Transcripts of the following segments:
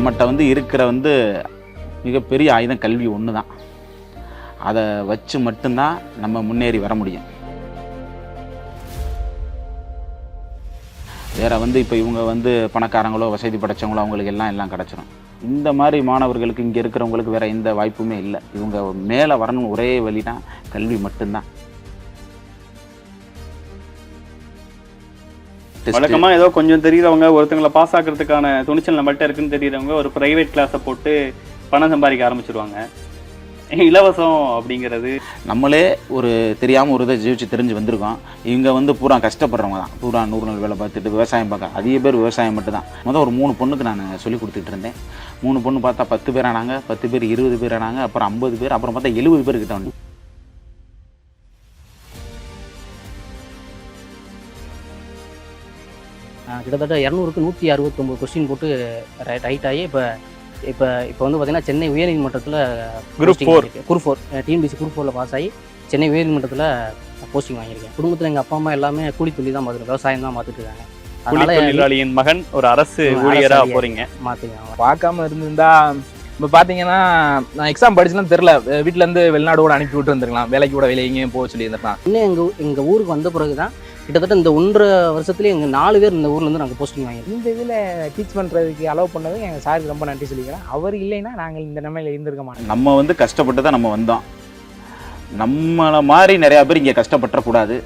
நம்மகிட்ட வந்து இருக்கிற வந்து மிகப்பெரிய ஆயுதம் கல்வி ஒன்று தான். அதை வச்சு மட்டும்தான் நம்ம முன்னேறி வர முடியும். வேறு வந்து இப்போ இவங்க வந்து பணக்காரங்களோ வசதி படைச்சவங்களோ அவங்களுக்கு எல்லாம் கிடச்சிரும். இந்த மாதிரி மாணவர்களுக்கு இங்கே இருக்கிறவங்களுக்கு வேறு எந்த வாய்ப்புமே இல்லை. இவங்க மேலே வரணும் ஒரே வழினா கல்வி மட்டும்தான். வழக்கமாக ஏதோ கொஞ்சம் தெரிகிறவங்க ஒருத்தங்களை பாஸ் ஆகிறதுக்கான துணிச்சல் நம்மள்கிட்ட இருக்குன்னு தெரிகிறவங்க ஒரு ப்ரைவேட் கிளாஸை போட்டு பணம் சம்பாதிக்க ஆரம்பிச்சிருவாங்க. இலவசம் அப்படிங்கிறது நம்மளே ஒரு தெரியாமல் ஒரு இதை ஜெயிச்சு தெரிஞ்சு வந்திருக்கோம். இவங்க வந்து பூரா கஷ்டப்படுறவங்க தான். பூரா 100 நாள் வேலை பார்த்துட்டு விவசாயம் பார்க்க அதிக பேர் விவசாயம் மட்டும் தான். ஒரு 3 பொண்ணுக்கு நான் சொல்லி கொடுத்துட்டு இருந்தேன். 3 பொண்ணு பார்த்தா 10 பேர் ஆனாங்க, 10 பேர் 20 பேர் ஆனாங்க, அப்புறம் 50 பேர், அப்புறம் பார்த்தா 70 பேர் கிட்ட வந்து. கிட்டத்தட்ட 200க்கு 169 கொஸ்டின் போட்டு ரைட் ஆகி இப்போ வந்து பார்த்தீங்கன்னா சென்னை உயர்நீதிமன்றத்தில் குரூப் 4 டிஎன்பிசி குரூப் 4ல் பாஸ் ஆகி சென்னை உயர்நீதிமன்றத்தில் போஸ்டிங் வாங்கியிருக்கேன். குடும்பத்தில் எங்கள் அப்பா அம்மா எல்லாமே கூலி தொழில் தான் பார்த்துட்டு விவசாயம் தான் பார்த்துட்டு இருக்காங்க. தொழிலாளியின் மகன் ஒரு அரசு ஊழியராக போகிறீங்க. மாற்றிங்க பார்க்காம இருந்திருந்தா இப்போ பார்த்தீங்கன்னா நான் எக்ஸாம் படிச்சுலாம் தெரில, வீட்டிலேருந்து வெளிநாடு கூட அனுப்பி விட்டு வந்துருக்கலாம், வேலைக்கு கூட வெளியே எங்கேயும் போக சொல்லியிருந்தான். இன்னும் எங்கள் ஊருக்கு வந்த பிறகு தான் கிட்டத்தட்ட இந்த 1.5 வருஷத்துலேயே எங்கள் 4 பேர் இந்த ஊர்லேருந்து நாங்கள் போஸ்டிங் வாங்கியிருக்கோம். இந்த இதில் டீச் பண்ணுறதுக்கு அலோவ் பண்ணது எங்கள் சாருக்கு ரொம்ப நன்றி சொல்லிக்கிறேன். அவர் இல்லைன்னா நாங்கள் இந்த நிலைமையில் இருந்திருக்க மாட்டோம். நம்ம வந்து கஷ்டப்பட்டு தான் நம்ம வந்தோம். நம்மளை மாதிரி நிறையா பேர் இங்கே கஷ்டப்பட்டுறக்கூடாது.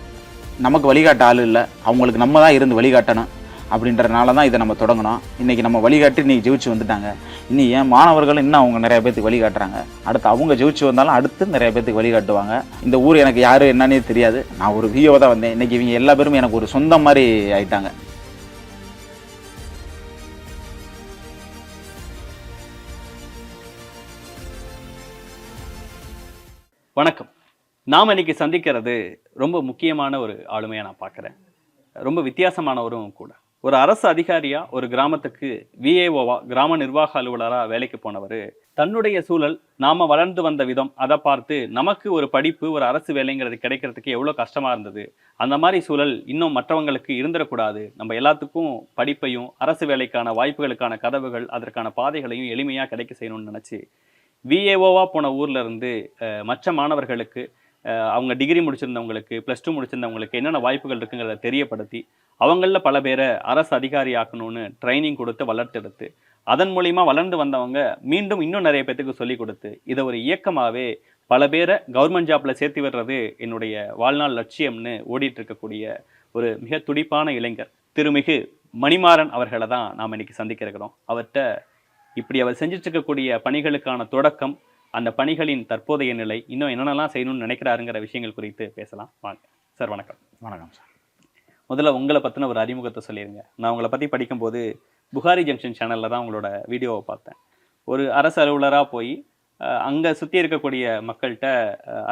நமக்கு வழிகாட்ட ஆள் இல்லை, அவங்களுக்கு நம்ம தான் இருந்து வழிகாட்டணும். அப்படின்றனால தான் இதை நம்ம தொடங்கணும். இன்றைக்கி நம்ம வழிகாட்டி இன்றைக்கி ஜெயிச்சு வந்துட்டாங்க. இன்னும் ஏன் மாணவர்கள் இன்னும் அவங்க நிறைய பேர்த்துக்கு வழிகாட்டுறாங்க. அடுத்து அவங்க ஜெயிச்சு வந்தாலும் அடுத்து நிறைய பேர்த்துக்கு வழிகாட்டுவாங்க. இந்த ஊர் எனக்கு யார் என்னன்னே தெரியாது. நான் ஒரு விஓ தான் வந்தேன். இன்றைக்கி இவங்க எல்லா பேருமே எனக்கு ஒரு சொந்தம் மாதிரி ஆயிட்டாங்க. வணக்கம். நாம் இன்னைக்கு சந்திக்கிறது ரொம்ப முக்கியமான ஒரு ஆளுமையாக நான் பார்க்குறேன். ரொம்ப வித்தியாசமானவரும் கூட. ஒரு அரசு அதிகாரியாக ஒரு கிராமத்துக்கு விஏஓவா கிராம நிர்வாக அலுவலராக வேலைக்கு போனவர் தன்னுடைய சூழல் நாம் வளர்ந்து வந்த விதம் அதை பார்த்து நமக்கு ஒரு படிப்பு ஒரு அரசு வேலைங்கிறது கிடைக்கிறதுக்கு எவ்வளோ கஷ்டமாக இருந்தது, அந்த மாதிரி சூழல் இன்னும் மற்றவங்களுக்கு இருந்துடக்கூடாது, நம்ம எல்லாத்துக்கும் படிப்பையும் அரசு வேலைக்கான வாய்ப்புகளுக்கான கதவுகள் அதற்கான பாதைகளையும் எளிமையாக கிடைக்க செய்யணும்னு நினச்சி விஏஓவாக போன ஊரில் இருந்து மற்ற மாணவர்களுக்கு அவங்க டிகிரி முடிச்சிருந்தவங்களுக்கு +2 முடிச்சிருந்தவங்களுக்கு என்னென்ன வாய்ப்புகள் இருக்குங்கிறத தெரியப்படுத்தி அவங்களில் பல பேரை அரசு அதிகாரி ஆக்கணும்னு ட்ரைனிங் கொடுத்து வளர்த்தெடுத்து அதன் மூலிமா வளர்ந்து வந்தவங்க மீண்டும் இன்னும் நிறைய பேத்துக்கு சொல்லிக் கொடுத்து இதை ஒரு இயக்கமாகவே பல பேரை கவர்மெண்ட் ஜாப்பில் சேர்த்து விடுறது என்னுடைய வாழ்நாள் லட்சியம்னு ஓடிட்டு இருக்கக்கூடிய ஒரு மிக துடிப்பான இளைஞர் திருமிகு மணிமாறன் அவர்களை தான் நாம் இன்னைக்கு சந்திக்க இருக்கிறோம். அவர்கிட்ட இப்படி அவர் செஞ்சுட்டு இருக்கக்கூடிய பணிகளுக்கான தொடக்கம், அந்த பணிகளின் தற்போதைய நிலை, இன்னும் என்னென்னலாம் செய்யணும்னு நினைக்கிறாருங்கிற விஷயங்கள் குறித்து பேசலாம். வாங்க சார். வணக்கம். வணக்கம் சார். முதல்ல உங்களை பற்றின ஒரு அறிமுகத்தை சொல்லிடுங்க. நான் உங்களை பற்றி படிக்கும்போது புகாரி ஜங்ஷன் சேனலில் தான் உங்களோட வீடியோவை பார்த்தேன். ஒரு அரசு அலுவலராக போய் அங்கே சுற்றி இருக்கக்கூடிய மக்கள்கிட்ட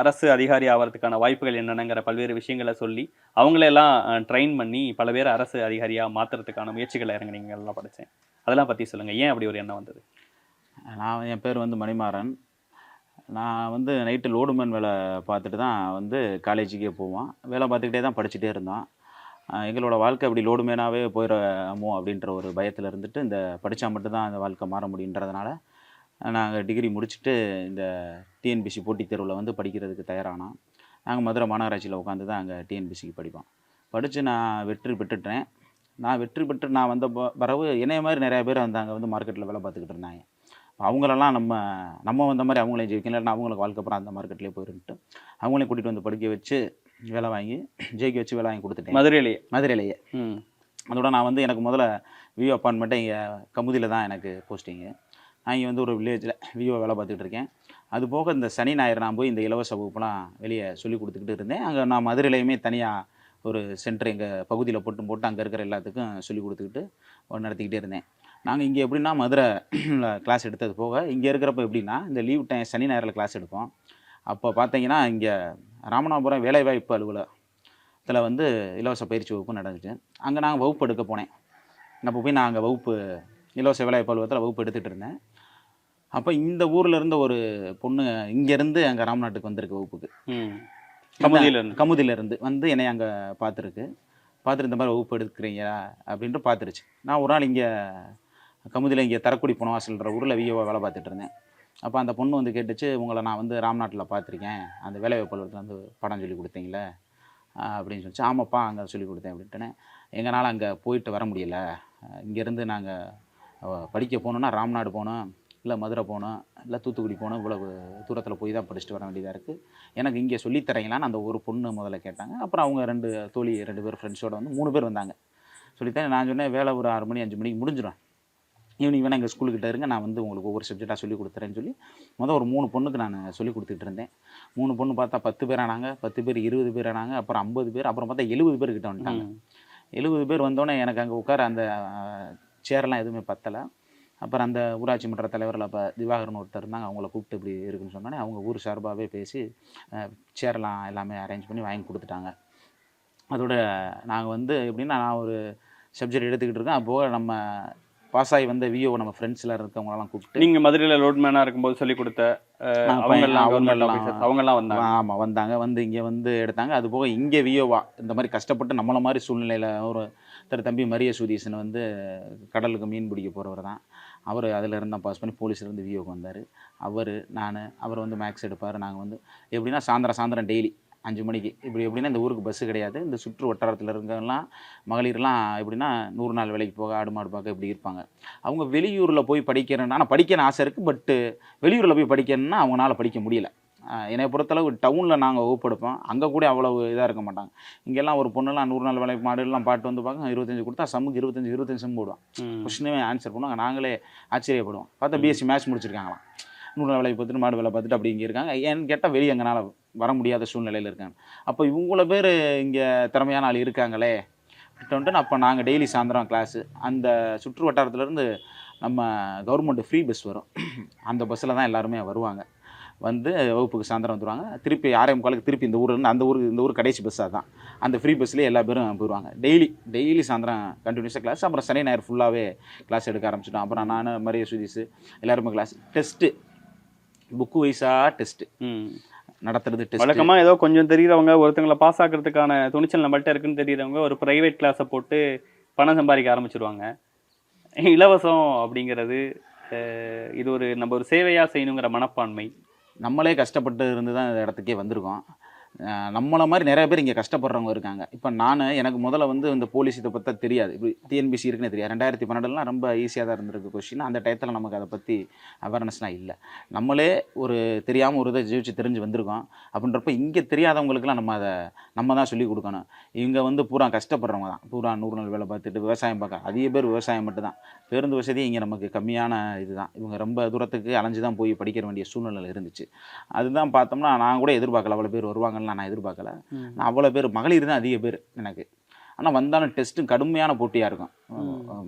அரசு அதிகாரி ஆகிறதுக்கான வாய்ப்புகள் என்னென்னங்கிற பல்வேறு விஷயங்களை சொல்லி அவங்களெல்லாம் ட்ரெயின் பண்ணி பல பேர் அரசு அதிகாரியாக மாற்றுறதுக்கான முயற்சிகளை இறங்குனீங்கலாம் படித்தேன். அதெல்லாம் பற்றி சொல்லுங்கள். ஏன் அப்படி ஒரு எண்ணம் வந்தது? என் பேர் வந்து மணிமாறன். நான் வந்து நைட்டு லோடுமேன் வேலை பார்த்துட்டு தான் வந்து காலேஜுக்கே போவோம். வேலை பார்த்துக்கிட்டே தான் படிச்சுட்டே இருந்தோம். எங்களோட வாழ்க்கை அப்படி லோடுமேனாகவே போயிடமோ அப்படின்ற ஒரு பயத்தில் இருந்துட்டு இந்த படித்தா மட்டும்தான் அந்த வாழ்க்கை மாற முடியுன்றதுனால நாங்கள் டிகிரி முடிச்சுட்டு இந்த டிஎன்பிசி போட்டித் தேர்வில் வந்து படிக்கிறதுக்கு தயாரானோம். நாங்கள் மதுரை மாநகராட்சியில் உட்காந்து தான் அங்கே டிஎன்பிசிக்கு படிப்போம். படித்து நான் வெற்றி பெற்றுட்டேன். நான் வந்த பிறகு என்னைய மாதிரி நிறையா பேர் வந்து அங்கே வந்து மார்க்கெட்டில் வேலை பார்த்துக்கிட்டு இருந்தாங்க. அவங்களெல்லாம் நம்ம வந்த மாதிரி அவங்களையும் ஜெயிக்கல, இல்லைன்னா அவங்களுக்கு வாழ்க்கை அப்புறம் அந்த மார்க்கெட்லேயே போயிருந்துட்டு அவங்களையும் கூட்டிகிட்டு வந்து படிக்க வச்சு வேலை வாங்கி ஜெயிக்க வச்சு வேலை வாங்கி கொடுத்துட்டேன். மதுரையிலேயே. அதோட நான் வந்து எனக்கு முதல்ல விஓ அப்பாயின்மெண்ட்டை இங்கே கமுதியில் தான் எனக்கு போஸ்டிங்கு. நான் இங்கே வந்து ஒரு வில்லேஜில் விஓ வேலை பார்த்துக்கிட்டு இருக்கேன். அது போக இந்த சனி ஞாயிறு நான் போய் இந்த இலவச வகுப்புலாம் வெளியே சொல்லி கொடுத்துக்கிட்டு இருந்தேன். அங்கே நான் மதுரையிலையுமே தனியாக ஒரு சென்டர் எங்கள் பகுதியில் போட்டு அங்கே இருக்கிற எல்லாத்துக்கும் சொல்லி கொடுத்துக்கிட்டு நடத்திக்கிட்டே இருந்தேன். நாங்கள் இங்கே எப்படின்னா மதுரை கிளாஸ் எடுத்தது போக இங்கே இருக்கிறப்ப எப்படின்னா இந்த லீவ் டைம் சனி ஞாயிறில் கிளாஸ் எடுப்போம். அப்போ பார்த்தீங்கன்னா இங்கே ராமநாதபுரம் வேலைவாய்ப்பு அலுவலகத்தில் வந்து இலவச பயிற்சி வகுப்பு நடந்துச்சு. அங்கே நாங்கள் வகுப்பு எடுக்க போனேன். அப்போ போய் நான் அங்கே இலவச வேலைவாய்ப்பு அலுவலகத்தில் வகுப்பு எடுத்துகிட்டு இருந்தேன். அப்போ இந்த ஊரில் இருந்த ஒரு பொண்ணு இங்கேருந்து அங்கே ராம்நாட்டுக்கு வந்திருக்கு வகுப்புக்கு. கமுதியிலேருந்து வந்து என்னை அங்கே பார்த்துட்டு இந்த மாதிரி வகுப்பு எடுக்கிறீங்க அப்படின்ட்டு பார்த்துருச்சு. நான் ஒரு நாள் இங்கே கமுதியில் இங்கே தரக்குடி புனவாசல்ன்ற ஊரில் விஓவாக வேலை பார்த்துட்டு இருந்தேன். அப்போ அந்த பொண்ணு வந்து கேட்டுச்சு, உங்களை நான் வந்து ராம்நாட்டில் பார்த்துருக்கேன், அந்த வேலைவாய்ப்பு அலுவலகத்தில் வந்து பாடம் சொல்லி கொடுத்தீங்களே அப்படின்னு சொல்லிச்சு. ஆமாப்பா அங்கே சொல்லி கொடுத்தேன் அப்படின்ட்டுனே. எங்களால் அங்கே போயிட்டு வர முடியல, இங்கேருந்து நாங்கள் படிக்க போகணுன்னா ராம்நாடு போகணும், இல்லை மதுரை போகணும், இல்லை தூத்துக்குடி போகணும், இவ்வளவு தூரத்தில் போய் தான் படிச்சுட்டு வர வேண்டியதாக இருக்குது, எனக்கு இங்கே சொல்லித்தரீங்களான்னு அந்த ஒரு பொண்ணு முதல்ல கேட்டாங்க. அப்புறம் அவங்க 2 பேர் ஃப்ரெண்ட்ஸோடு வந்து 3 பேர் வந்தாங்க. சொல்லித்தேன். நான் சொன்னேன், வேலை ஒரு 6 மணி 5 மணிக்கு முடிஞ்சிடும், ஈவினிங் வேணால் எங்கள் ஸ்கூலுக்கிட்ட இருங்க, நான் வந்து உங்களுக்கு ஒவ்வொரு சப்ஜெக்டாக சொல்லி கொடுத்துறேன்னு சொல்லி ஒரு 3 பொண்ணுக்கு நான் சொல்லி கொடுத்துட்டு இருந்தேன். 3 பொண்ணு பார்த்தா 10 பேர் ஆனாங்க, 10 பேர் 20 பேர் ஆனாங்க, அப்புறம் 50 பேர், அப்புறம் பார்த்தா 70 பேர் கிட்ட வந்துட்டாங்க. 70 பேர் வந்தோடனே எனக்கு அங்கே உட்கார அந்த சேரெல்லாம் எதுவுமே பத்தலை. அப்புறம் அந்த ஊராட்சி மன்ற தலைவரில் அப்போ திவாகரன் ஒருத்தர் இருந்தாங்க, அவங்கள கூப்பிட்டு இப்படி இருக்குன்னு சொன்னோன்னே அவங்க ஊர் சார்பாகவே பேசி சேரெல்லாம் எல்லாமே அரேஞ்ச் பண்ணி வாங்கி கொடுத்துட்டாங்க. அதோட நாங்கள் வந்து எப்படின்னா, நான் ஒரு சப்ஜெக்ட் எடுத்துக்கிட்டு இருக்கேன். அப்போது நம்ம பாஸ் ஆகி வந்த விஓ நம்ம ஃப்ரெண்ட்ஸில் இருக்கவங்களெல்லாம் கூப்பிட்டு, நீங்கள் மதுரையில் லோட்மேனாக இருக்கும்போது சொல்லிக் கொடுத்த அவங்கெல்லாம் வந்தாங்க. ஆமாம் வந்தாங்க, வந்து இங்கே வந்து எடுத்தாங்க. அது போக இங்கே விஓவா இந்த மாதிரி கஷ்டப்பட்டு நம்மளை மாதிரி சூழ்நிலையில் ஒருத்தர் தம்பி மரிய சுதீஷன் வந்து கடலுக்கு மீன் பிடிக்க போகிறவர் தான். அவர் அதில் இருந்தால் பாஸ் பண்ணி போலீஸ்லேருந்து விஓக்கு வந்தார். அவர் வந்து மேக்ஸ் எடுப்பார். நாங்கள் வந்து எப்படின்னா சாயந்தரம் டெய்லி 5 மணிக்கு இப்படி எப்படின்னா, இந்த ஊருக்கு பஸ்ஸு கிடையாது, இந்த சுற்று வட்டாரத்தில் இருக்கவங்கலாம் மகளிர்லாம் எப்படின்னா 100 நாள் வேலைக்கு போக ஆடு மாடு பார்க்க இப்படி இருப்பாங்க. அவங்க வெளியூரில் போய் படிக்கிறேன்னா, ஆனால் படிக்கணும்னு ஆசை இருக்குது, பட்டு வெளியூரில் போய் படிக்கணும்னா அவங்களால படிக்க முடியல. என்னை பொறுத்தளவு டவுனில் நாங்கள் வகுப்பெடுப்போம், அங்கே கூட அவ்வளவு இதாக இருக்க மாட்டாங்க. இங்கெல்லாம் ஒரு பொண்ணுலாம் 100 நாள் வேலைக்கு மாடுலாம் பாட்டு வந்து பார்க்க 25 கொடுத்தா சம்முக்கு 25 சம் போடுவான். கொஸ்டினே ஆன்சர் பண்ணுவாங்க. நாங்களே ஆச்சரியப்படுவோம். பார்த்தா பிஎஸ்சி மேத்ஸ் முடிச்சிருக்காங்களாம், 100 நாள் வேலைக்கு பார்த்துட்டு மாடு வேலை பார்த்துட்டு அப்படி இங்கே இருக்காங்க. ஏன்னு கேட்டால் வெளியே எங்களால் வர முடியாத சூழ்நிலையில் இருக்காங்க. அப்போ இவங்கள பேர் இங்கே திறமையான ஆள் இருக்காங்களே வந்துட்டு, அப்போ நாங்கள் டெய்லி சாயந்தரம் கிளாஸு அந்த சுற்று வட்டாரத்துலேருந்து நம்ம கவர்மெண்ட் ஃப்ரீ பஸ் வரும், அந்த பஸ்ஸில் தான் எல்லாருமே வருவாங்க. வந்து வகுப்புக்கு சாயந்தரம் வந்துடுவாங்க. திருப்பி 6:45 திருப்பி இந்த ஊர் கடைசி பஸ்ஸாக தான் அந்த ஃப்ரீ பஸ்லேயே எல்லா பேரும் போயிடுவாங்க. டெய்லி சாயந்தரம் கண்டினியூஸாக கிளாஸ். அப்புறம் சனி ஞாயிறு ஃபுல்லாகவே கிளாஸ் எடுக்க ஆரம்பிச்சிட்டோம். அப்புறம் நான் மரிய சுதீஷ் எல்லாருமே கிளாஸ். டெஸ்ட்டு புக்கு வைஸாக டெஸ்ட்டு நடத்துறது. டெஸ்ட் வழக்கமாக ஏதோ கொஞ்சம் தெரிகிறவங்க ஒருத்தங்களை பாஸ் ஆகிறதுக்கான துணிச்சல் நம்மள்கிட்ட இருக்குன்னு தெரிகிறவங்க ஒரு ப்ரைவேட் கிளாஸை போட்டு பணம் சம்பாதிக்க ஆரம்பிச்சிடுவாங்க. இலவசம் அப்படிங்கிறது இது நம்ம ஒரு சேவையாக செய்யணுங்கிற மனப்பான்மை. நம்மளே கஷ்டப்பட்டு இருந்து தான் இந்த இடத்துக்கே வந்திருக்கோம். நம்மளை மாதிரி நிறைய பேர் இங்கே கஷ்டப்படுறவங்க இருக்காங்க. இப்போ எனக்கு முதல்ல வந்து இந்த போலீஸ் இதை பற்றி தெரியாது, இப்படி டிஎன்பிசி இருக்குன்னு தெரியாது. 2012 ரொம்ப ஈஸியாக தான் இருந்திருக்கு கொஸ்டின். அந்த டயத்தில் நமக்கு அதை பற்றி அவேர்னஸ்லாம் இல்லை. நம்மளே ஒரு தெரியாமல் ஒரு இதை ஜெயிச்சு தெரிஞ்சு வந்திருக்கோம். அப்படின்றப்ப இங்கே தெரியாதவங்களுக்குலாம் நம்ம தான் சொல்லிக் கொடுக்கணும். இவங்க வந்து பூரா கஷ்டப்படுறவங்க தான், பூரா 100 நாள் வேலை பார்த்துட்டு விவசாயம் பார்க்க. அதிக பேர் விவசாயம் மட்டும்தான். பேருந்து வசதி இங்கே நமக்கு கம்மியான இதுதான். இவங்க ரொம்ப தூரத்துக்கு அலைஞ்சு தான் போய் படிக்க வேண்டிய சூழ்நிலை இருந்துச்சு. அதுதான் பார்த்தோம்னா, நான் கூட எதிர்பார்க்கல அவ்வளோ பேர் வருவாங்கன்னு நான் எதிர்பார்க்கல. நான் அவ்வளோ பேர் மகளிர் தான் அதிக பேர் எனக்கு. ஆனால் வந்தாலும் டெஸ்ட்டும் கடுமையான போட்டியாக இருக்கும்.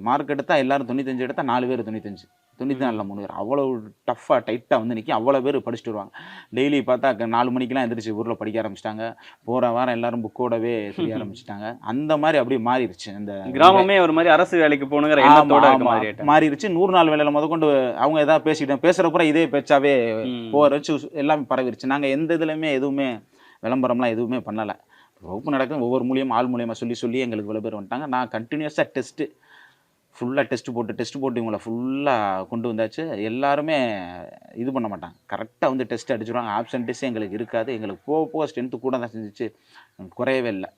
மார்க் எடுத்தால் எல்லோரும் 95 எடுத்தால் 4 பேர் 94, 94 3 பேர், அவ்வளோ டஃப்பாக டைட்டாக வந்து நிற்கி அவ்வளோ பேர் படிச்சுட்டு வருவாங்க. டெய்லி பார்த்தா 4 மணிக்கெலாம் எந்திரிச்சு ஊரில் படிக்க ஆரம்பிச்சிட்டாங்க. போகிற வாரம் எல்லோரும் புக்கோடவே செய்ய ஆரம்பிச்சிட்டாங்க. அந்த மாதிரி அப்படியே மாறிடுச்சு. இந்த கிராமமே ஒரு மாதிரி அரசு வேலைக்கு போகணுங்கிற எண்ணத்தோட மாறிடுச்சு. 100 நாள் வேலையில் முதற்கொண்டு அவங்க எதாவது பேசிக்கிட்டோம், பேசுகிறப்பறம் இதே பேச்சாவே போகிற வச்சு எல்லாமே பரவிடுச்சு. நாங்கள் எந்த இதுலையுமே எதுவுமே விளம்பரம்லாம் எதுவுமே பண்ணலை. வகுப்பு நடக்கும் ஒவ்வொரு ஆள் மூலியமாக சொல்லி எங்களுக்கு இவ்வளோ பேர் வந்துட்டாங்க. நான் கண்டினியூஸாக ஃபுல்லாக டெஸ்ட்டு போட்டு இவங்களை ஃபுல்லாக கொண்டு வந்தாச்சு. எல்லாருமே இது பண்ண மாட்டாங்க, கரெக்டாக வந்து டெஸ்ட் அடிச்சுடுவாங்க. ஆப்சன்டேஸே எங்களுக்கு இருக்காது. எங்களுக்கு போக ஸ்ட்ரென்த்து கூட தான் செஞ்சிச்சு, குறையவே இல்லை.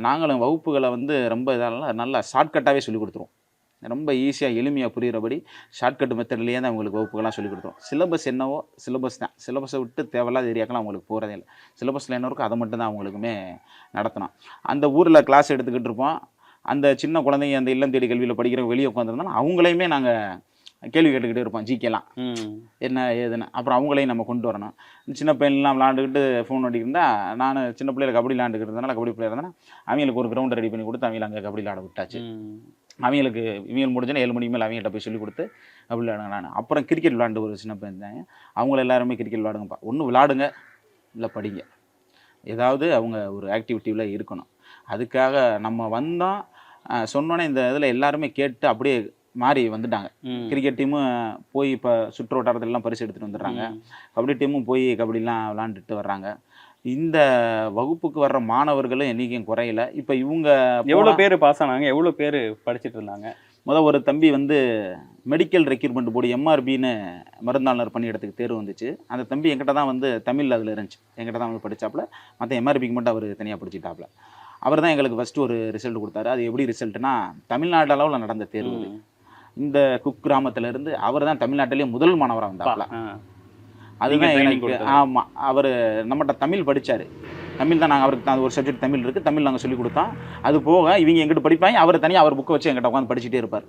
நாங்களும் வகுப்புகளை வந்து ரொம்ப இதெல்லாம் நல்லா ஷார்ட்கட்டாகவே சொல்லி கொடுத்துருவோம். ரொம்ப ஈஸியாக எளிமையாக புரிகிறபடி ஷார்ட்கட் மெத்தட்லேயே தான் அவங்களுக்கு வகுப்புகள்லாம் சொல்லிக் கொடுத்துருவோம். சிலபஸ் என்னவோ சிலபஸ் தான். சிலபஸை விட்டு தேவையில்லாத ஏரியாக்கெல்லாம் அவங்களுக்கு போகிறதே இல்லை. சிலபஸில் என்ன இருக்கோ அதை மட்டும் தான் அவங்களுக்குமே நடத்தணும். அந்த ஊரில் கிளாஸ் எடுத்துக்கிட்டு இருப்போம். அந்த சின்ன குழந்தைங்க அந்த இல்லம் தேடி கல்வியில் படிக்கிறவங்க வெளியே உட்காந்துருந்தாலும் அவங்களையுமே நாங்கள் கேள்வி கேட்டுக்கிட்டே இருப்போம். ஜிகேலாம் என்ன ஏதுன்னு. அப்புறம் அவங்களையும் நம்ம கொண்டு வரணும். சின்ன பையன்லாம் விளாண்டுக்கிட்டு ஃபோன் ஓட்டிக்கிட்டு நான் சின்ன பிள்ளைகளை கபடி விளாண்டுக்கிட்டு இருந்தனால கபடி பிள்ளையர் இருந்தேன்னா அவங்களுக்கு ஒரு கிரவுண்டை ரெடி பண்ணி கொடுத்து அவங்களை அங்கே கபடி விளாட விட்டாச்சு. இவங்க முடிஞ்சோன்னா 7 மணிக்கு மேலே அவங்ககிட்ட போய் சொல்லிக் கொடுத்து அப்படி விளாடுங்க. நான் அப்புறம் கிரிக்கெட் விளாண்டு ஒரு சின்ன பையன் இருந்தாங்க. அவங்கள எல்லாருமே கிரிக்கெட் விளாடுங்கப்பா, ஒன்று விளாடுங்க இல்லை படிங்க, ஏதாவது அவங்க ஒரு ஆக்டிவிட்டியில் இருக்கணும். அதுக்காக நம்ம வந்தோம் சொன்னோன்னே இந்த இதில் எல்லாருமே கேட்டு அப்படியே மாறி வந்துட்டாங்க. கிரிக்கெட் டீமும் போய் இப்போ சுற்று வட்டாரத்துலலாம் பரிசு எடுத்துகிட்டு வந்துடுறாங்க. கபடி டீமும் போய் கபடிலாம் விளாண்டுட்டு வர்றாங்க. இந்த வகுப்புக்கு வர்ற மாணவர்களும் என்றைக்கும் குறையல. இப்போ இவங்க எவ்வளோ பேர் பாஸ் ஆனாங்க, எவ்வளோ பேர் படிச்சுட்டு இருந்தாங்க? ஒரு தம்பி வந்து மெடிக்கல் ரெக்யூர்மெண்ட் போர்டு எம்ஆர்பின்னு மருந்தாளர் பணியிடத்துக்கு தேர்வு வந்துச்சு. அந்த தம்பி என்கிட்ட தான் வந்து தமிழ் அதில் இருந்துச்சு, என்கிட்ட தான் வந்து படித்தாப்புல. மற்ற எம்ஆர்பிக்கு மட்டும் அவர் தனியாக படிச்சுட்டாப்புல. அவர் தான் எங்களுக்கு ஃபஸ்ட்டு ஒரு ரிசல்ட் கொடுத்தாரு. அது எப்படி ரிசல்ட்னா, தமிழ்நாடு அளவில் நடந்த தேர்வு அது. இந்த குக் கிராமத்திலேருந்து அவர் தான் தமிழ்நாட்டிலேயே முதல் மாணவராக வந்தாப்புல. அதுதான் எனக்கு ஆமாம், அவர் நம்மகிட்ட தமிழ் படித்தார். தமிழ் தான் நாங்கள் அவருக்கு தான் ஒரு சப்ஜெக்ட் தமிழ் இருக்குது, தமிழ் நாங்கள் சொல்லிக் கொடுத்தோம். அது போக இவங்க எங்கிட்ட படிப்பாங்க, அவர் தனியாக அவர் புக்கை வச்சு எங்கிட்ட உட்காந்து படிச்சுட்டே இருப்பார்.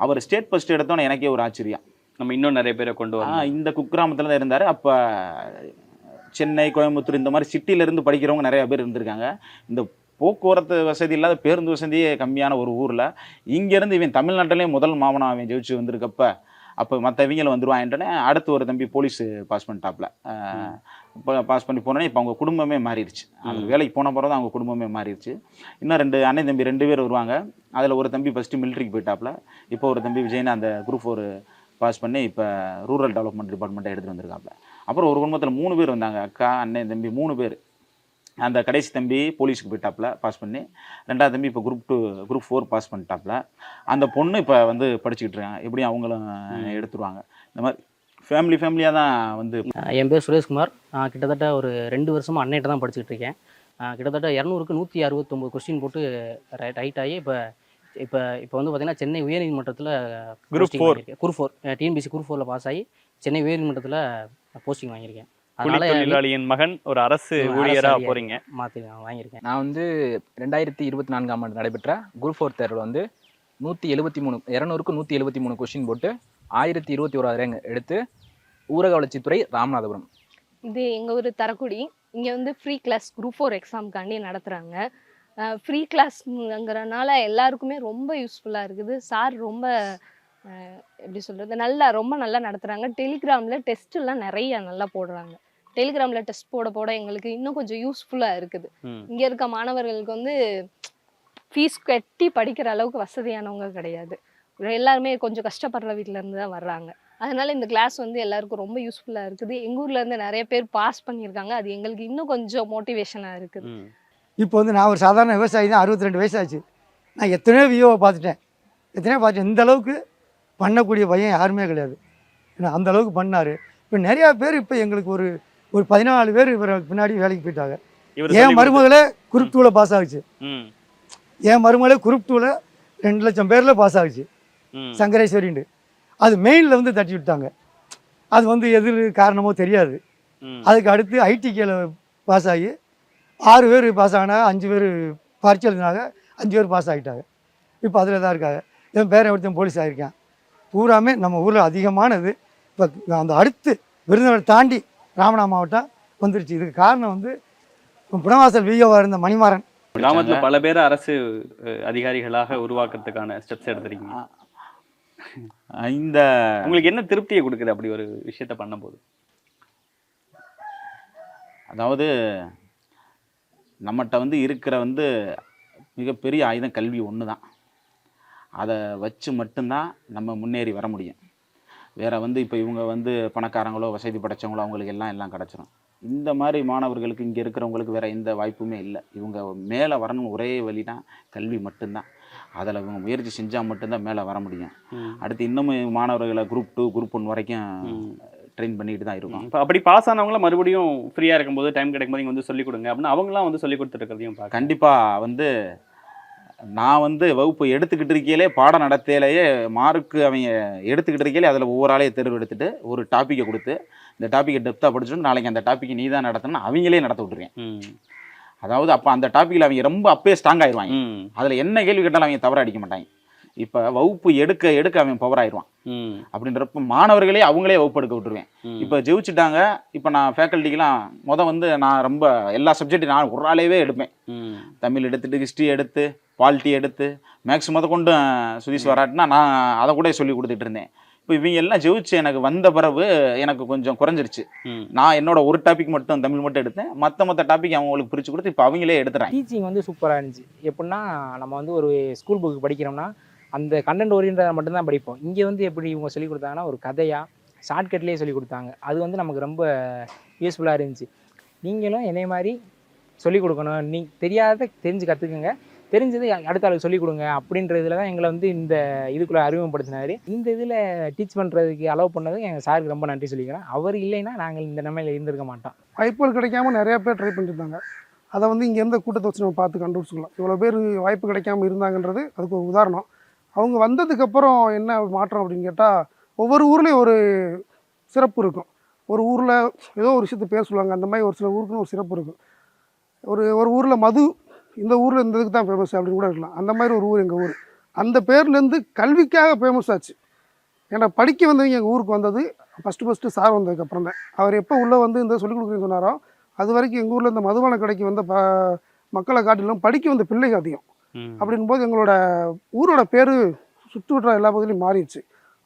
அவர் ஸ்டேட் ஃபஸ்ட் எடுத்தோன்னே எனக்கே ஒரு ஆச்சரியம். நம்ம இன்னும் நிறைய பேரை கொண்டு வரோம். இந்த குக்கிராமத்தில் தான் இருந்தார். அப்போ சென்னை, கோயம்புத்தூர் இந்த மாதிரி சிட்டியிலேருந்து படிக்கிறவங்க நிறையா பேர் இருந்திருக்காங்க. இந்த போக்குவரத்து வசதி இல்லாத பேருந்து வசதியே கம்மியான ஒரு ஊரில் இங்கேருந்து இவன் தமிழ்நாட்டிலே முதல் மாவனம் அவன் ஜெயிச்சு வந்திருக்கப்ப, அப்போ மற்ற இவங்களை வந்துடுவான்ட்டோன்னே அடுத்து ஒரு தம்பி போலீஸ் பாஸ் பண்ணிட்டாப்புல. இப்போ பாஸ் பண்ணி போனோன்னே இப்போ அவங்க குடும்பமே மாறிடுச்சு. அவங்க வேலைக்கு போன பிறகு தான் அவங்க குடும்பமே மாறிடுச்சு. இன்னும் 2 அண்ணன் தம்பி 2 பேர் வருவாங்க. அதில் ஒரு தம்பி ஃபஸ்ட்டு மிலிட்ரிக்கு போயிட்டாப்புல. இப்போ ஒரு தம்பி விஜய்னு அந்த குரூப் 4 பாஸ் பண்ணி இப்போ ரூரல் டெவலப்மெண்ட் டிபார்ட்மெண்ட்டை எடுத்துகிட்டு வந்திருக்காப்புல. அப்புறம் ஒரு குடும்பத்தில் 3 பேர் வந்தாங்க, அக்கா அண்ணன் தம்பி 3 பேர். அந்த கடைசி தம்பி போலீஸுக்கு போயிட்டாப்புல பாஸ் பண்ணி. 2ஆவது தம்பி இப்போ குரூப் 4 பாஸ் பண்ணிட்டாப்புல. அந்த பொண்ணு இப்போ வந்து படிச்சுக்கிட்டு இருக்காங்க. எப்படியும் அவங்களும் எடுத்துருவாங்க. இந்த மாதிரி ஃபேமிலியாக தான் வந்து. என் பேர் சுரேஷ்குமார். நான் கிட்டத்தட்ட ஒரு 2 வருஷமாக அன்னைகிட்ட தான் படிச்சுக்கிட்டு இருக்கேன். கிட்டத்தட்ட 200க்கு 169 கொஸ்டின் போட்டு ரைட் ஆகி இப்போ வந்து பார்த்தீங்கன்னா சென்னை உயர்நீதிமன்றத்தில் குரூப் 4 டிஎன்பிசி குரூப் 4ல் பாஸ் ஆகி சென்னை உயர்நீதிமன்றத்தில் போஸ்டிங் வாங்கியிருக்கேன். அதனால தொழிலாளியின் மகன் ஒரு அரசு ஊழியராக போகிறீங்க. மாற்றி வாங்கியிருக்கேன். நான் வந்து 2024ஆம் ஆண்டு நடைபெற்ற குரூப் 4 தேர்வில் வந்து 200க்கு 173 கொஸ்டின் போட்டு 1021 ரேங்க் எடுத்து ஊரக வளர்ச்சித்துறை ராமநாதபுரம். இது எங்கள் ஊர் தரக்குடி. இங்கே வந்து ஃப்ரீ கிளாஸ் குரூப் 4 எக்ஸாமுக்காண்டி நடத்துகிறாங்க. ஃப்ரீ கிளாஸ்ங்கிறனால எல்லாருக்குமே ரொம்ப யூஸ்ஃபுல்லாக இருக்குது. சார் ரொம்ப எப்படி சொல்கிறது, ரொம்ப நல்லா நடத்துகிறாங்க. டெலிகிராமில் டெஸ்ட்டெல்லாம் நிறைய நல்லா போடுறாங்க. டெலிகிராமில் டெஸ்ட் போட எங்களுக்கு இன்னும் கொஞ்சம் யூஸ்ஃபுல்லாக இருக்குது. இங்கே இருக்க மாணவர்களுக்கு வந்து ஃபீஸ் கட்டி படிக்கிற அளவுக்கு வசதியானவங்க கிடையாது. எல்லாருமே கொஞ்சம் கஷ்டப்படுற வீட்டிலேருந்து தான் வர்றாங்க. அதனால் இந்த கிளாஸ் வந்து எல்லாருக்கும் ரொம்ப யூஸ்ஃபுல்லாக இருக்குது. எங்கள் ஊர்லேருந்து நிறைய பேர் பாஸ் பண்ணியிருக்காங்க. அது எங்களுக்கு இன்னும் கொஞ்சம் மோட்டிவேஷனாக இருக்குது. இப்போ வந்து நான் ஒரு சாதாரண விவசாயி தான். 62 வயசாச்சு. நான் எத்தனையோ வியோவை பார்த்துட்டேன். இந்த அளவுக்கு பண்ணக்கூடிய பையன் யாருமே கிடையாது. ஏன்னா அந்த அளவுக்கு பண்ணார். இப்போ நிறையா பேர் இப்போ எங்களுக்கு ஒரு 14 பேர் இவரை பின்னாடி வேலைக்கு போயிட்டாங்க. என் மருமகளே குரூப் 2ல் பாஸ் ஆகுச்சு. என் மருமகளே குரூப் 2ல் 2 லட்சம் பேரில் பாஸ் ஆகுச்சு. சங்கரேஸ்வரின்னு அது மெயினில் வந்து தட்டி விட்டாங்க. அது வந்து எது காரணமோ தெரியாது. அதுக்கு அடுத்து ஐடிகேல பாஸ் ஆகி 6 பேர் பாஸ் ஆகினா 5 பேர் பரீட்சை எழுதினாங்க. 5 பேர் பாஸ் ஆகிட்டாங்க. இப்போ அதில் தான் இருக்காங்க. என் பேரன் ஒருத்தன் போலீஸ் ஆகியிருக்கான். பூராமே நம்ம ஊரில் அதிகமானது இப்போ அந்த அடுத்து விருதுநகர் தாண்டி ராமநாதபுரம் மாவட்டம் வந்துருச்சு. இதுக்கு காரணம் வந்து புனவாசல் விஓவாக இருந்த மணிமாறன். கிராமத்தில் பல பேர் அரசு அதிகாரிகளாக உருவாக்குறதுக்கான ஸ்டெப்ஸ் எடுத்துருக்கீங்க. இந்த உங்களுக்கு என்ன திருப்தியை கொடுக்குது அப்படி ஒரு விஷயத்த பண்ணும்போது? அதாவது நம்மகிட்ட வந்து இருக்கிற வந்து மிகப்பெரிய ஆயுதம் கல்வி ஒன்று தான். அதை வச்சு மட்டும்தான் நம்ம முன்னேறி வர முடியும். வேறு வந்து இப்போ இவங்க வந்து பணக்காரங்களோ வசதி படைச்சவங்களோ அவங்களுக்கு எல்லாம் கிடச்சிரும். இந்த மாதிரி மாணவர்களுக்கு இங்கே இருக்கிறவங்களுக்கு வேறு எந்த வாய்ப்புமே இல்லை. இவங்க மேலே வரணும் ஒரே வழினா கல்வி மட்டும்தான். அதில் இவங்க முயற்சி செஞ்சால் மட்டும்தான் மேலே வர முடியும். அடுத்து இன்னமும் மாணவர்களை குரூப் 2 குரூப் 1 வரைக்கும் ட்ரெயின் பண்ணிட்டு தான் இருக்கும். இப்போ அப்படி பாஸ் ஆனவங்கள மறுபடியும் ஃப்ரீயாக இருக்கும்போது டைம் கிடைக்கும்போது இங்கே வந்து சொல்லிக் கொடுங்க அப்படின்னு அவங்களாம் வந்து சொல்லிக் கொடுத்துருக்கிறதையும் கண்டிப்பாக வந்து நான் வந்து வகுப்பு எடுத்துக்கிட்டு இருக்கையிலே பாடம் நடத்தையிலேயே மார்க்கு அவங்க எடுத்துக்கிட்டு இருக்கையிலே அதில் ஒவ்வொரு ஆளையும் தேர்வு எடுத்துகிட்டு ஒரு டாப்பிக்கை கொடுத்து இந்த டாப்பிக்கை டெப்த்தாக படிச்சுட்டு நாளைக்கு அந்த டாப்பிக்கை நீ தான் நடத்தணும்னு அவங்களே நடத்த விட்டுருக்கேன். அதாவது அப்போ அந்த டாப்பிக்கில் அவங்க ரொம்ப அப்பயே ஸ்ட்ராங் ஆயிடுவாங்க. அதில் என்ன கேள்வி கேட்டாலும் அவங்க தவற அடிக்க மாட்டாங்க. இப்போ வகுப்பு எடுக்க அவன் பவர் ஆயிடுவான். அப்படின்றப்ப மாணவர்களே அவங்களே வகுப்பு எடுக்க விட்டுருவேன். இப்போ ஜெயிச்சுட்டாங்க. இப்போ நான் ஃபேக்கல்ட்டிக்கெலாம் வந்து நான் ரொம்ப எல்லா சப்ஜெக்ட்டும் நான் ஒரு ஆளையவே எடுப்பேன். தமிழ் எடுத்துட்டு ஹிஸ்ட்ரி எடுத்து பாலிட்டி எடுத்து மேக்ஸ் கொண்டு சுதீஷ் வராட்டினா நான் அதை கூட சொல்லி கொடுத்துட்டு இருந்தேன். இப்போ இவங்க எல்லாம் ஜெயிச்சு எனக்கு வந்த பிறகு எனக்கு கொஞ்சம் குறைஞ்சிருச்சு. நான் என்னோட ஒரு டாபிக் மட்டும் தமிழ் மட்டும் எடுத்தேன். மற்ற டாபிக் அவங்களுக்கு பிரித்து கொடுத்து இப்போ அவங்களே எடுத்துறாங்க. டீச்சிங் வந்து சூப்பராக இருந்துச்சு. எப்படின்னா நம்ம வந்து ஒரு ஸ்கூல் புக்கு படிக்கிறோம்னா அந்த கண்டென்ட் ஓரியன்டாக மட்டும்தான் படிப்போம். இங்கே வந்து எப்படி இவங்க சொல்லிக் கொடுத்தாங்கன்னா ஒரு கதையாக ஷார்ட்கட்லேயே சொல்லிக் கொடுத்தாங்க. அது வந்து நமக்கு ரொம்ப யூஸ்ஃபுல்லாக இருந்துச்சு. நீங்களும் என்னை மாதிரி சொல்லிக் கொடுக்கணும். தெரிஞ்சு கற்றுக்குங்க. தெரிஞ்சது அடுத்த ஆளுக்கு சொல்லிக் கொடுங்க அப்படின்றதுல தான் எங்களை வந்து இந்த இதுக்குள்ளே அறிமுகப்படுத்தினார். இந்த இதில் டீச் பண்ணுறதுக்கு அலோவ் பண்ணது எங்கள் சாருக்கு ரொம்ப நன்றி சொல்லிக்கிறேன். அவர் இல்லைன்னா நாங்கள் இந்த நிலைமையில் இருந்திருக்க மாட்டோம். வாய்ப்புகள் கிடைக்காம நிறைய பேர் ட்ரை பண்ணியிருந்தாங்க. அதை வந்து இங்கே இருந்த கூட்டத்தை வச்சு நம்ம பார்த்து கண்டுபிடிச்சிக்கலாம். இவ்வளோ பேர் வாய்ப்பு கிடைக்காம இருந்தாங்கன்றது அதுக்கு ஒரு உதாரணம். அவங்க வந்ததுக்கப்புறம் என்ன மாற்றம் அப்படின்னு கேட்டால், ஒவ்வொரு ஊர்லேயும் ஒரு சிறப்பு இருக்கும். ஒரு ஊரில் ஏதோ ஒரு விஷயத்தை பேர் சொல்லுவாங்க. அந்த மாதிரி ஒரு சில ஊருக்குன்னு ஒரு சிறப்பு இருக்கும். ஒரு ஊரில் மது, இந்த ஊரில் இந்த இதுக்கு தான் ஃபேமஸ் அப்படின்னு கூட இருக்கலாம். அந்த மாதிரி ஒரு ஊர் எங்கள் ஊர். அந்த பேர்லேருந்து கல்விக்காக ஃபேமஸ் ஆச்சு. ஏன்னா படிக்க வந்தவங்க எங்கள் ஊருக்கு வந்தது ஃபஸ்ட்டு சார் வந்ததுக்கப்புறம் தான். அவர் எப்போ உள்ளே வந்து இந்த சொல்லிக் கொடுக்குறேன்னு சொன்னாரோ அது வரைக்கும் எங்கள் ஊரில் இந்த மதுபான கடைக்கு வந்த மக்களை காட்டிலும் படிக்க வந்த பிள்ளைங்க அதிகம். அப்படின் போது எங்களோட ஊரோட பேர் சுற்று வட்டார எல்லா பகுதியிலையும் மாறிடுச்சு.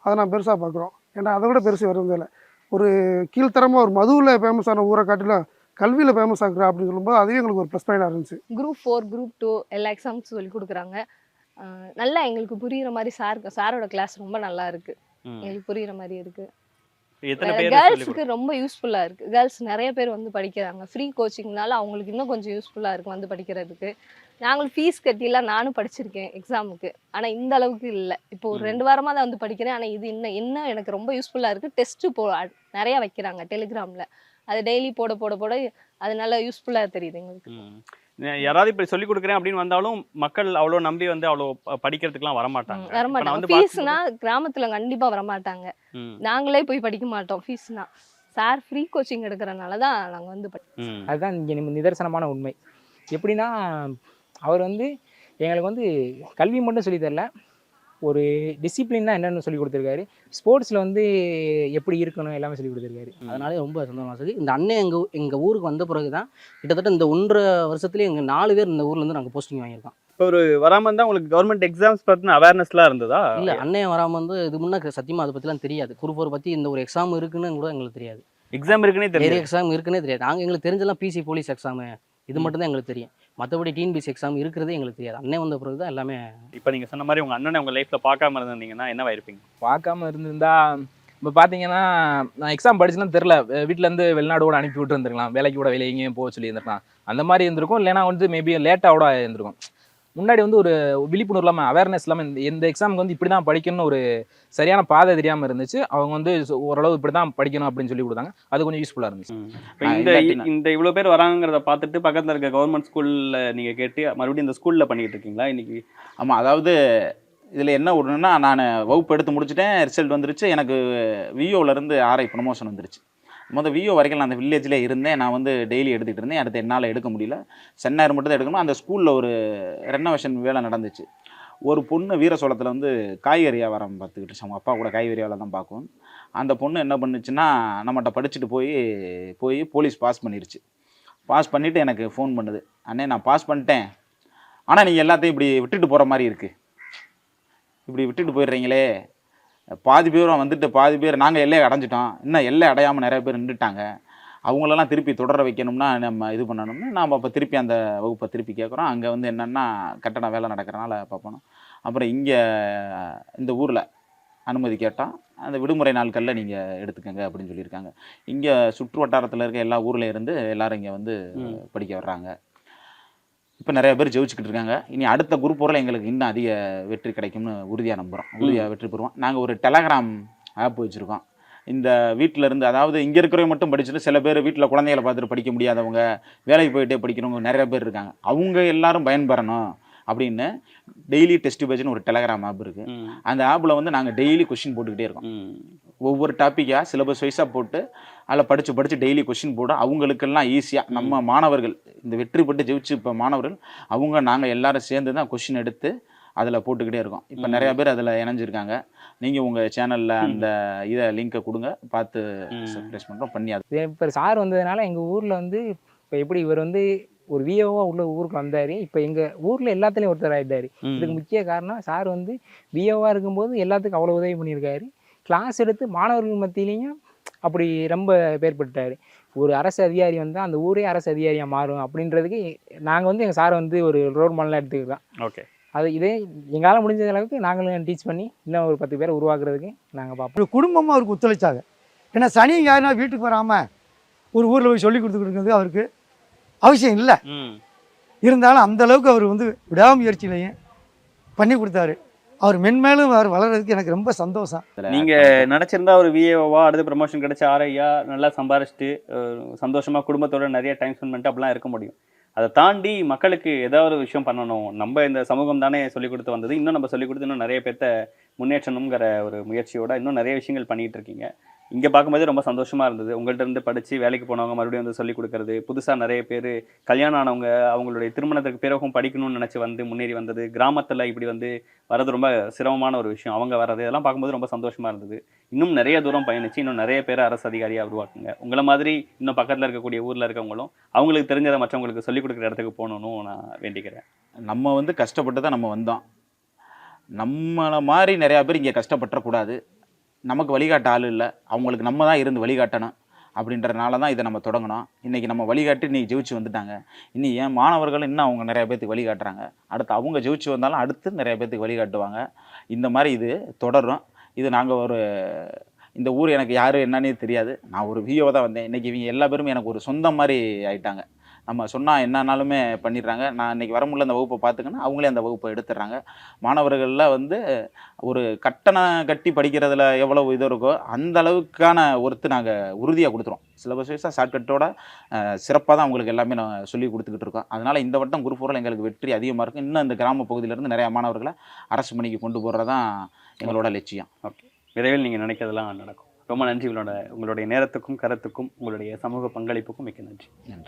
அதை நான் பெருசாக பார்க்குறோம். ஏன்னா அதை விட பெருசு வருவதில்லை. ஒரு கீழ்த்தரமாக ஒரு மதுவில் ஃபேமஸான ஊரை காட்டிலும் கல்வியில் ஃபேமஸ் ஆகுறா அப்படின்னு சொல்லும்போது அதுவே எங்களுக்கு ஒரு ப்ளஸ் பாயிண்டாக இருந்துச்சு. Group 4 Group 2 எல்லா எக்ஸாம்ஸ் சொல்லி கொடுக்குறாங்க. நல்லா எங்களுக்கு புரியுற மாதிரி சாரோட கிளாஸ் ரொம்ப நல்லா இருக்கு. எங்களுக்கு புரியுற மாதிரி இருக்கு. எத்தனை பேர் கேர்ள்ஸுக்கு ரொம்ப யூஸ்ஃபுல்லா இருக்கு. கேர்ள்ஸ் நிறைய பேர் வந்து படிக்கிறாங்க. ஃப்ரீ கோச்சிங்னால அவங்களுக்கு இன்னும் கொஞ்சம் யூஸ்ஃபுல்லா இருக்கு வந்து படிக்கிறதுக்கு. நாங்களும் ஃபீஸ் கட்டிலாம் நானும் படிச்சிருக்கேன் எக்ஸாமுக்கு. ஆனா இந்த அளவுக்கு இல்லை. இப்போ ஒரு 2 வாரமா தான் வந்து படிக்கிறேன். ஆனா இது இன்னும் எனக்கு ரொம்ப யூஸ்ஃபுல்லா இருக்கு. டெஸ்ட் நிறைய வைக்கிறாங்க டெலிகிராம்ல. அது டெய்லி போட அதனால யூஸ்ஃபுல்லா தெரியுது எங்களுக்கு. யாராவது இப்படி சொல்லி கொடுக்குறேன் அப்படின்னு வந்தாலும் மக்கள் அவ்வளோ நம்பி வந்து அவ்வளோ படிக்கிறதுக்குலாம் வரமாட்டாங்க. வரமாட்டாங்க. ஃபீஸ்னா கிராமத்துல கண்டிப்பா வரமாட்டாங்க. நாங்களே போய் படிக்க மாட்டோம் ஃபீஸ்னா. சார் ஃப்ரீ கோச்சிங் எடுக்கிறனால தான் நாங்கள் வந்து அதுதான் இங்கே நிதர்சனமான உண்மை. எப்படின்னா அவர் வந்து எங்களுக்கு வந்து கல்வி மட்டும் சொல்லி தரல, ஒரு டிசிப்ளின்னா என்னென்னு சொல்லி கொடுத்துருக்காரு. ஸ்போர்ட்ஸில் வந்து எப்படி இருக்கணும் எல்லாமே சொல்லி கொடுத்துருக்காரு. அதனாலே ரொம்ப சந்தோஷமாக இருக்குது. இந்த அண்ணன் எங்கள் ஊருக்கு வந்த பிறகு தான் கிட்டத்தட்ட இந்த 1.5 வருஷத்துலேயே எங்கள் 4 பேர் இந்த ஊர்லேருந்து நாங்கள் போஸ்டிங் வாங்கியிருக்கோம். இப்போ ஒரு வராமல் இருந்தால் உங்களுக்கு கவர்மெண்ட் எக்ஸாம்ஸ் பற்றின அவேர்னஸ்லாம் இருந்ததா? இல்லை, அண்ணன் வராமல் வந்து இது முன்னே சத்தியமாக அதை பற்றிலாம் தெரியாது. Group 4 பற்றி இந்த ஒரு எக்ஸாம் இருக்குன்னு கூட எங்களுக்கு தெரியாது. எக்ஸாம் இருக்குன்னே தெரியாது. எக்ஸாம் இருக்குன்னே தெரியாது. எங்களுக்கு தெரிஞ்செல்லாம் பிசி போலீஸ் எக்ஸாமு இது மட்டும்தான் எங்களுக்கு தெரியும். மற்றபடி டிஎன்பிசி எக்ஸாம் இருக்கிறதே எங்களுக்கு தெரியாது. அண்ணன் வந்த பிறகு தான் எல்லாமே. இப்போ நீங்கள் சொன்ன மாதிரி உங்கள் அண்ணனை உங்கள் லைஃப்பில் பார்க்காம இருந்தீங்கன்னா என்னவா இருப்பீங்க? பார்க்காம இருந்திருந்தா இப்போ பார்த்தீங்கன்னா நான் எக்ஸாம் படிச்சுன்னா தெரில, வீட்டிலேருந்து வெளிநாடோட அனுப்பி விட்டு இருந்திருக்கலாம், வேலைக்கு கூட வெளியே எங்கேயும் போக சொல்லி இருந்திருக்கலாம். அந்த மாதிரி இருந்திருக்கும். இல்லைனா வந்து மேபி லேட்டாக கூட இருந்திருக்கும். முன்னாடி வந்து ஒரு விழிப்புணர்வு இல்லாமல் அவேர்னஸ் இல்லாமல் இந்த எக்ஸாமுக்கு வந்து இப்படி தான் படிக்கணும்னு ஒரு சரியான பாதை தெரியாமல் இருந்துச்சு. அவங்க வந்து ஓரளவு இப்படி தான் படிக்கணும் அப்படின்னு சொல்லி கொடுத்தாங்க. அது கொஞ்சம் யூஸ்ஃபுல்லாக இருந்துச்சு. இப்போ இந்த இவ்வளோ பேர் வராங்கிறத பார்த்துட்டு பக்கத்தில் இருக்க கவர்மெண்ட் ஸ்கூலில் நீங்கள் கேட்டு மறுபடியும் இந்த ஸ்கூலில் பண்ணிக்கிட்டு இருக்கீங்களா இன்னைக்கு? ஆமாம், அதாவது இதில் என்ன ஒன்றுன்னா, நான் வகுப்பு எடுத்து முடிச்சுட்டேன், ரிசல்ட் வந்துருச்சு. எனக்கு விஓலேருந்து ஆர்ஐ ப்ரமோஷன் வந்துருச்சு. விஓ வரைக்கும் நான் அந்த வில்லேஜில் இருந்தேன். நான் வந்து டெய்லி எடுத்துகிட்டு இருந்தேன். அடுத்து என்னால் எடுக்க முடியல. சென்னாயிரம் மட்டும் தான் எடுக்கணும். அந்த ஸ்கூலில் ஒரு ரெனோவேஷன் வேலை நடந்துச்சு. ஒரு பொண்ணு வீரசோளத்தில் வந்து காய்கறி வியாபாரம் பார்த்துக்கிட்டு, அவங்க அப்பா கூட காய்கறி வேலை தான் பார்க்கும். அந்த பொண்ணு என்ன பண்ணுச்சுன்னா, நம்மகிட்ட படிச்சுட்டு போய் போலீஸ் பாஸ் பண்ணிருச்சு. பாஸ் பண்ணிவிட்டு எனக்கு ஃபோன் பண்ணுது, அண்ணே நான் பாஸ் பண்ணிட்டேன், ஆனால் நீங்கள் எல்லாத்தையும் இப்படி விட்டுட்டு போகிற மாதிரி இருக்குது, இப்படி விட்டுட்டு போயிடுறீங்களே, பாதி பேரும் வந்துட்டு பாதி பேர் நாங்கள் எல்லை அடைஞ்சிட்டோம், இன்னும் எல்லை அடையாமல் நிறைய பேர் நின்றுட்டாங்க, அவங்களெல்லாம் திருப்பி தொடர வைக்கணும்னா நம்ம இது பண்ணணும்னு நாம் அப்போ திருப்பி அந்த வகுப்பை திருப்பி கேட்குறோம். அங்கே வந்து என்னென்னா கட்டண வேலை நடக்கிறனால பார்ப்போம். அப்புறம் இங்கே இந்த ஊரில் அனுமதி கேட்டோம். அந்த விடுமுறை நாட்களில் நீங்கள் எடுத்துக்கங்க அப்படின்னு சொல்லியிருக்காங்க. இங்கே சுற்று வட்டாரத்தில் இருக்க எல்லா ஊரில் இருந்து எல்லோரும் இங்கே வந்து படிக்க வர்றாங்க. இப்போ நிறைய பேர் ஜெயிச்சுக்கிட்டு இருக்காங்க. இனி அடுத்த Group 4 எங்களுக்கு இன்னும் அதிக வெற்றி கிடைக்கும்னு உறுதியாக நம்புகிறோம். உறுதியாக வெற்றி பெறுவோம். நாங்கள் ஒரு டெலகிராம் ஆப் வச்சுருக்கோம். இந்த வீட்டில் இருந்து, அதாவது இங்கே இருக்கிறவங்க மட்டும் படிச்சுட்டு சில பேர் வீட்டில் குழந்தைகளை பார்த்துட்டு படிக்க முடியாதவங்க, வேலைக்கு போயிட்டே படிக்கிறவங்க நிறைய பேர் இருக்காங்க. அவங்க எல்லாரும் பயன்பெறணும் அப்படின்னு டெய்லி டெஸ்ட் பேஜ்னு ஒரு டெலகிராம் ஆப் இருக்குது. அந்த ஆப்பில் வந்து நாங்கள் டெய்லி கொஸ்டின் போட்டுக்கிட்டே இருக்கோம். ஒவ்வொரு டாப்பிக்காக சிலபஸ் வைஸாக போட்டு அதில் படித்து டெய்லி கொஸ்டின் போட அவங்களுக்கெல்லாம் ஈஸியாக நம்ம மாணவர்கள் இந்த வெற்றி பெற்று ஜெயிச்சு இப்போ மாணவர்கள் அவங்க நாங்கள் எல்லாரும் சேர்ந்து தான் கொஸ்டின் எடுத்து அதில் போட்டுக்கிட்டே இருக்கோம். இப்போ நிறையா பேர் அதில் இணைஞ்சிருக்காங்க. நீங்கள் உங்கள் சேனலில் அந்த இதை லிங்கை கொடுங்க, பார்த்து சப்ஸ்கிரைப் பண்ணுறோம் பண்ணி. அது இப்போ சார் வந்ததுனால எங்கள் ஊரில் வந்து இப்போ எப்படி இவர் வந்து ஒரு விஓவாக உள்ள ஊருக்கு வந்தார். இப்போ எங்கள் ஊரில் எல்லாத்துலேயும் ஒருத்தர் ஆகிட்டார். இதுக்கு முக்கிய காரணம் சார் வந்து விஓவாக இருக்கும்போது எல்லாத்துக்கும் அவ்வளோ உதவி பண்ணியிருக்காரு. கிளாஸ் எடுத்து மாணவர்கள் மத்தியிலையும் அப்படி ரொம்ப பேர் பெற்றார். ஒரு அரசு அதிகாரி வந்தால் அந்த ஊரே அரசு அதிகாரியாக மாறும் அப்படின்றதுக்கு நாங்கள் வந்து எங்கள் சாரை வந்து ஒரு ரோல் மாடலாக எடுத்துக்கலாம். ஓகே, அது இதே எங்களால் முடிஞ்ச அளவுக்கு நாங்களும் டீச் பண்ணி இன்னும் ஒரு 10 பேரை உருவாக்குறதுக்கு நாங்கள் பார்ப்போம். ஒரு குடும்பமாக அவருக்கு ஒத்துழைச்சாங்க. ஏன்னா சனி யாருனா வீட்டுக்கு வராமல் ஒரு ஊரில் போய் சொல்லி கொடுத்துக்கிட்டு இருக்கிறது அவருக்கு அவசியம் இல்லை. இருந்தாலும் அந்த அளவுக்கு அவர் வந்து விடாமுயற்சியிலையும் பண்ணி கொடுத்தாரு. அவர் மென்மேலும் அவர் வளர்றதுக்கு எனக்கு ரொம்ப சந்தோஷம். நீங்க நினைச்சிருந்தா ஒரு விஏஓவா அடுத்து ப்ரமோஷன் கிடைச்ச ஆர்ஐயா நல்லா சம்பாரிச்சிட்டு சந்தோஷமா குடும்பத்தோட நிறைய டைம் ஸ்பெண்ட் பண்ணிட்டு அப்படிலாம் இருக்க முடியும். அதை தாண்டி மக்களுக்கு ஏதாவது ஒரு விஷயம் பண்ணணும், நம்ம இந்த சமூகம் தானே சொல்லிக் கொடுத்து வந்தது, இன்னும் நம்ம சொல்லிக் கொடுத்து இன்னும் நிறைய பேர்த்த முன்னேற்றணுங்கிற ஒரு முயற்சியோட இன்னும் நிறைய விஷயங்கள் பண்ணிட்டு இருக்கீங்க. இங்கே பார்க்கும்போது ரொம்ப சந்தோஷமா இருந்தது. உங்கள்கிட்ட இருந்து படித்து வேலைக்கு போனவங்க மறுபடியும் வந்து சொல்லிக் கொடுக்கறது, புதுசாக நிறைய பேர் கல்யாணம் ஆனவங்க அவங்களுடைய திருமணத்துக்கு பிறகும் படிக்கணும்னு நினச்சி வந்து முன்னேறி வந்தது, கிராமத்தில் இப்படி வந்து வர்றது ரொம்ப சிரமமான ஒரு விஷயம், அவங்க வர்றது இதெல்லாம் பார்க்கும்போது ரொம்ப சந்தோஷமா இருந்தது. இன்னும் நிறைய தூரம் பயணிச்சு இன்னும் நிறைய பேர் அரசு அதிகாரியாக உருவாக்குங்க. உங்களை மாதிரி இன்னும் பக்கத்தில் இருக்கக்கூடிய ஊரில் இருக்கவங்களும் அவங்களுக்கு தெரிஞ்சதை மற்றவங்களுக்கு சொல்லிக் கொடுக்குற இடத்துக்கு போகணுன்னு நான் வேண்டிக்கிறேன். நம்ம வந்து கஷ்டப்பட்டு தான் நம்ம வந்தோம். நம்மளை மாதிரி நிறையா பேர் இங்கே கஷ்டப்பட்டுறக்கூடாது. நமக்கு வழிகாட்ட ஆள் இல்லை, அவங்களுக்கு நம்ம தான் இருந்து வழிகாட்டணும் அப்படின்றனால தான் இதை நம்ம தொடங்கினோம். இன்றைக்கி நம்ம வழிகாட்டி இன்றைக்கி ஜெயிச்சு வந்துட்டாங்க. இனி ஏன் மாணவர்கள் இன்னும் அவங்க நிறைய பேர்த்துக்கு வழிகாட்டுறாங்க. அடுத்து அவங்க ஜெயிச்சு வந்தாலும் அடுத்து நிறைய பேர்த்துக்கு வழிகாட்டுவாங்க. இந்த மாதிரி இது தொடரும். இது நாங்கள் இந்த ஊர் எனக்கு யார் என்னன்னே தெரியாது. நான் ஒரு விஓ தான் வந்தேன். இன்றைக்கி இவங்க எல்லா பேருமே எனக்கு ஒரு சொந்தம் மாதிரி ஆயிட்டாங்க. நம்ம சொன்னால் என்னன்னாலுமே பண்ணிடுறாங்க. நான் இன்றைக்கி வர முடியல அந்த வகுப்பை பார்த்துக்கன்னா அவங்களே அந்த வகுப்பை எடுத்துடுறாங்க. மாணவர்களில் வந்து ஒரு கட்டணம் கட்டி படிக்கிறதுல எவ்வளவு இது இருக்கோ அந்த அளவுக்கான நாங்கள் உறுதியாக கொடுத்துருவோம். சிலபஸ் வைஸாக ஷார்ட்கட்டோட சிறப்பாக தான் அவங்களுக்கு எல்லாமே நான் சொல்லி கொடுத்துக்கிட்டு இருக்கோம். அதனால் இந்த வட்டம் குரூப் 4 எங்களுக்கு வெற்றி அதிகமாக இருக்கும். இன்னும் இந்த கிராம பகுதியிலேருந்து நிறையா மாணவர்களை அரசு பணிக்கு கொண்டு போகிறது தான் எங்களோட லட்சியம். ஓகே, விரைவில் நீங்கள் நினைக்கிறதெல்லாம் நடக்கும். ரொம்ப நன்றி. உங்களுடைய நேரத்துக்கும் கருத்துக்கும் உங்களுடைய சமூக பங்களிப்புக்கும் மிக்க நன்றி. நன்றி.